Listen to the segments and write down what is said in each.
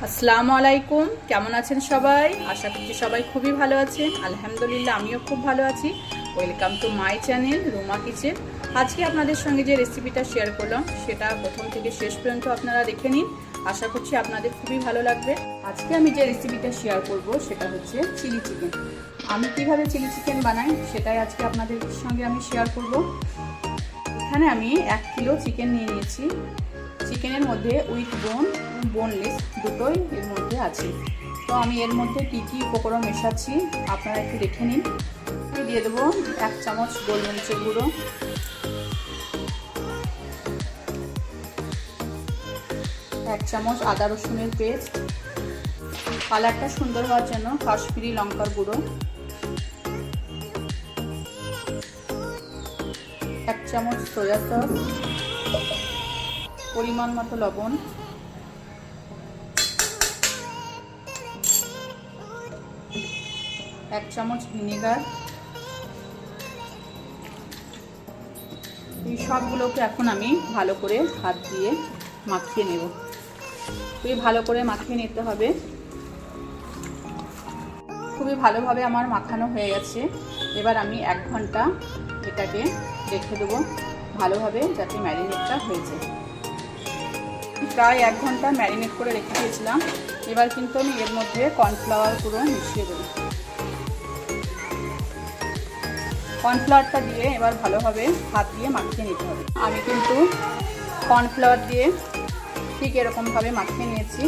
আসসালামু আলাইকুম, কেমন আছেন সবাই? আশা করছি সবাই খুবই ভালো আছেন। আলহামদুলিল্লাহ আমিও খুব ভালো আছি। Welcome to my channel Ruma kitchen. আজকে আপনাদের সঙ্গে যে রেসিপিটা শেয়ার করলাম সেটা প্রথম থেকে শেষ পর্যন্ত আপনারা দেখে নিন। আশা করছি আপনাদের খুবই ভালো লাগবে। আজকে আমি যে রেসিপিটা শেয়ার করব সেটা হচ্ছে চিলি চিকেন। আমি কিভাবে চিলি চিকেন বানাই সেটাই আজকে আপনাদের সঙ্গে আমি শেয়ার করব। এখানে আমি 1 কিলো চিকেন নিয়ে নিয়েছি। চিকেনের মধ্যে উইথ বোন বোনলেস দুটোই এর মধ্যে আছে। তো আমি এর মধ্যে কী কী উপকরণ মেশাচ্ছি আপনারা একটু দেখে নিন। আমি দিয়ে দেবো 1 চামচ গোলমরিচের গুঁড়ো, 1 চামচ আদা রসুনের পেস্ট, কালারটা সুন্দর হওয়ার জন্য কাশ্মীরি লঙ্কার গুঁড়ো, 1 চামচ সয়া সস, পরিমাণ মতো লবণ, 1 চামচ ভিনেগার। এই সবগুলোকে এখন আমি ভালো করে হাত দিয়ে মাখিয়ে নেব। খুবই ভালো করে মাখিয়ে নিতে হবে। খুবই ভালোভাবে আমার মাখানো হয়ে গেছে। এবার আমি 1 ঘন্টা এটাকে রেখে দেবো ভালোভাবে, যাতে ম্যারিনেটটা হয়ে যায়। প্রায় 1 ঘন্টা ম্যারিনেট করে রেখে দিয়েছিলাম। এবার কিন্তু আমি এর মধ্যে কর্নফ্লাওয়ার পুরো মিশিয়ে দেবো। কর্নফ্লাওয়ারটা দিয়ে এবার ভালোভাবে হাত দিয়ে মাখিয়ে নিতে হবে। আমি কিন্তু কর্নফ্লাওয়ার দিয়ে ঠিক এরকমভাবে মাখিয়ে নিয়েছি।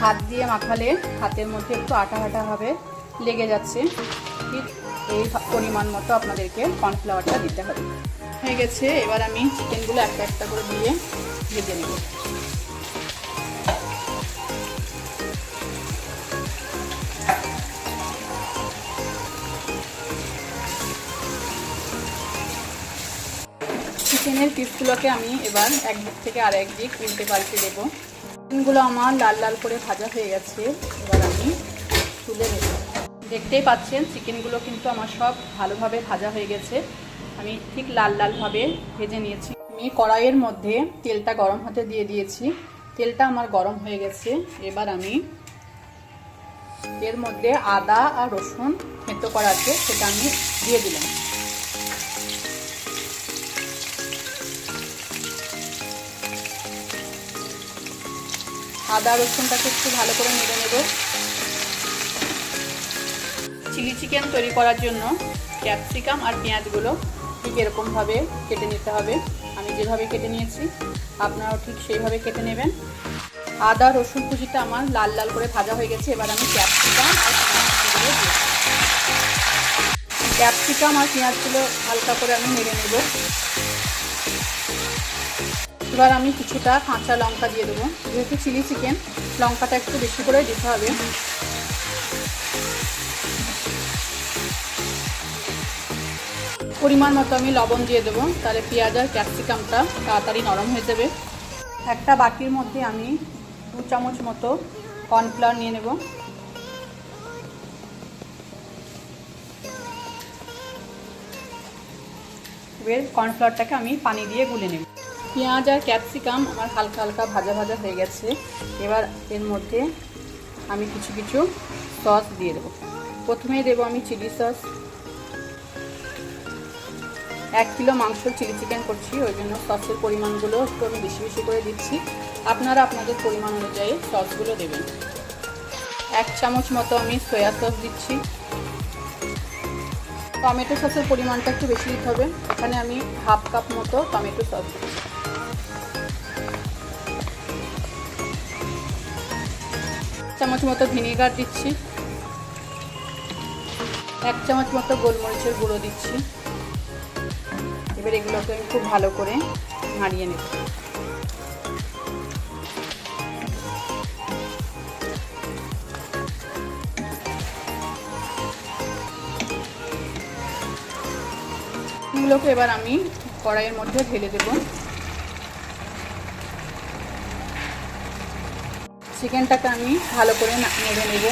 হাত দিয়ে মাখালে হাতের মধ্যে একটু আটা আটা ভাবে লেগে যাচ্ছে। ঠিক এই পরিমাণ মতো আপনাদেরকে কর্নফ্লাওয়ারটা দিতে হবে। হয়ে গেছে। এবার আমি চিকেনগুলো একটা একটা করে দিয়ে ভেজে নেব। চিকেনের পিসগুলোকে আমি এবার একদিক থেকে আরেক দিক উল্টে পাল্টে দেবো। চিকেনগুলো আমার লাল লাল করে ভাজা হয়ে গেছে। এবার আমি তুলে নেব। দেখতেই পাচ্ছেন চিকেনগুলো কিন্তু আমার সব ভালোভাবে ভাজা হয়ে গেছে। আমি ঠিক লাল লালভাবে ভেজে নিয়েছি। আমি কড়াইয়ের মধ্যে তেলটা গরম হতে দিয়ে দিয়েছি। তেলটা আমার গরম হয়ে গেছে। এবার আমি এর মধ্যে আদা আর রসুন থেঁতো করা আছে, সেটা আমি দিয়ে দিলাম। আদা রসুনটাকে একটু ভালো করে নেড়ে নেব। চিলি চিকেন তৈরি করার জন্য ক্যাপসিকাম আর পেঁয়াজগুলো ঠিক এরকমভাবে কেটে নিতে হবে। আমি যেভাবে কেটে নিয়েছি আপনারাও ঠিক সেইভাবে কেটে নেবেন। আদা রসুন কুচিটা আমার লাল লাল করে ভাজা হয়ে গেছে। এবার আমি ক্যাপসিকাম আর পেঁয়াজগুলো দিয়ে ক্যাপসিকাম আর পেঁয়াজগুলো হালকা করে আমি নেড়ে নেব। এবার আমি কিছুটা কাঁচা লঙ্কা দিয়ে দেবো। যেহেতু চিলি চিকেন, লঙ্কাটা একটু বেশি করে দিতে হবে। পরিমাণ মতো আমি লবণ দিয়ে দেবো, তাহলে পেঁয়াজ আর ক্যাপসিকামটা তাড়াতাড়ি নরম হয়ে যাবে। একটা বাটির মধ্যে আমি 2 চামচ মতো কর্নফ্লাওয়ার নিয়ে নেব। এবার কর্নফ্লাওয়ারটাকে আমি পানি দিয়ে গুলে নেব। পেঁয়াজ আর ক্যাপসিকাম আমার হালকা হালকা ভাজা ভাজা হয়ে গেছে। এবার এর মধ্যে আমি কিছু কিছু সস দিয়ে দেবো। প্রথমেই দেবো আমি চিলি সস। 1 কিলো মাংসর চিলি চিকেন করছি, ওই জন্য সসের পরিমাণগুলো একটু আমি বেশি বেশি করে দিচ্ছি। আপনারা আপনাদের পরিমাণ অনুযায়ী সসগুলো দেবেন। 1 চামচ মতো আমি সয়া সস দিচ্ছি। টমেটো সসের পরিমাণটা একটু বেশি দিতে হবে। এখানে আমি হাফ কাপ মতো টমেটো সস দিচ্ছি। 1 চামচ মতো ভিনেগার দিচ্ছি। 1 চামচ মতো গোলমরিচের গুঁড়ো দিচ্ছি। এবার এগুলোকে আমি খুব ভালো করে নাড়িয়ে নেব। এগুলোকে এবার আমি কড়াইয়ের মধ্যে ঢেলে দেব। চিকেনটাকে আমি ভালো করে নেড়ে নেব।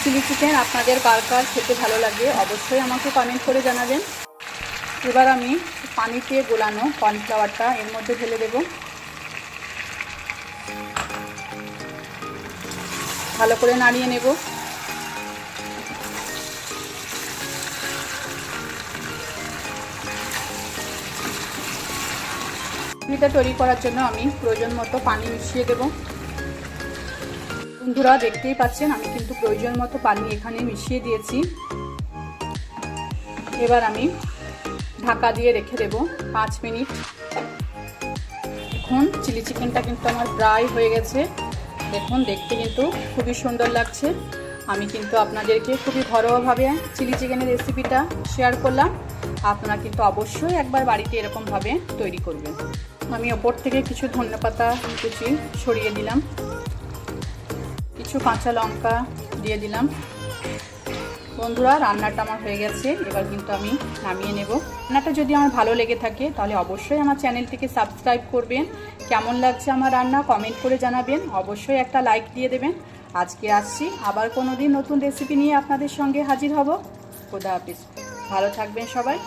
চিলি চিকেন আপনাদের কার কার খেতে ভালো লাগে অবশ্যই আমাকে কমেন্ট করে জানাবেন। এবার আমি পানিতে গোলানো কর্নফ্লাওয়ারটা এর মধ্যে ঢেলে দেব। ভালো করে নাড়িয়ে নেব। রেসিপিটা তৈরি করার জন্য আমি প্রয়োজন মতো পানি মিশিয়ে দেব। বন্ধুরা দেখতেই পাচ্ছেন আমি কিন্তু প্রয়োজন মতো পানি এখানে মিশিয়ে দিয়েছি। এবার আমি ঢাকা দিয়ে রেখে দেব 5 মিনিট। এখন চিলি চিকেনটা কিন্তু আমার প্রায় হয়ে গেছে। দেখুন দেখতে কিন্তু খুবই সুন্দর লাগছে। আমি কিন্তু আপনাদেরকে খুবই ঘরোয়াভাবে চিলি চিকেনের রেসিপিটা শেয়ার করলাম। আপনারা কিন্তু অবশ্যই একবার বাড়িতে এরকমভাবে তৈরি করবেন। আমি ওপর থেকে কিছু ধনেপাতা কুচি ছড়িয়ে দিলাম, কিছু কাঁচা লঙ্কা দিয়ে দিলাম। বন্ধুরা রান্নাটা আমার হয়ে গেছে, এবার কিন্তু আমি নামিয়ে নেব। রান্নাটা যদি আমার ভালো লেগে থাকে তাহলে অবশ্যই আমার চ্যানেলটিকে সাবস্ক্রাইব করবেন। কেমন লাগছে আমার রান্না কমেন্ট করে জানাবেন, অবশ্যই একটা লাইক দিয়ে দেবেন। আজকে আসছি, আবার কোনো দিন নতুন রেসিপি নিয়ে আপনাদের সঙ্গে হাজির হব। খোদা হাফেজ, ভালো থাকবেন সবাই।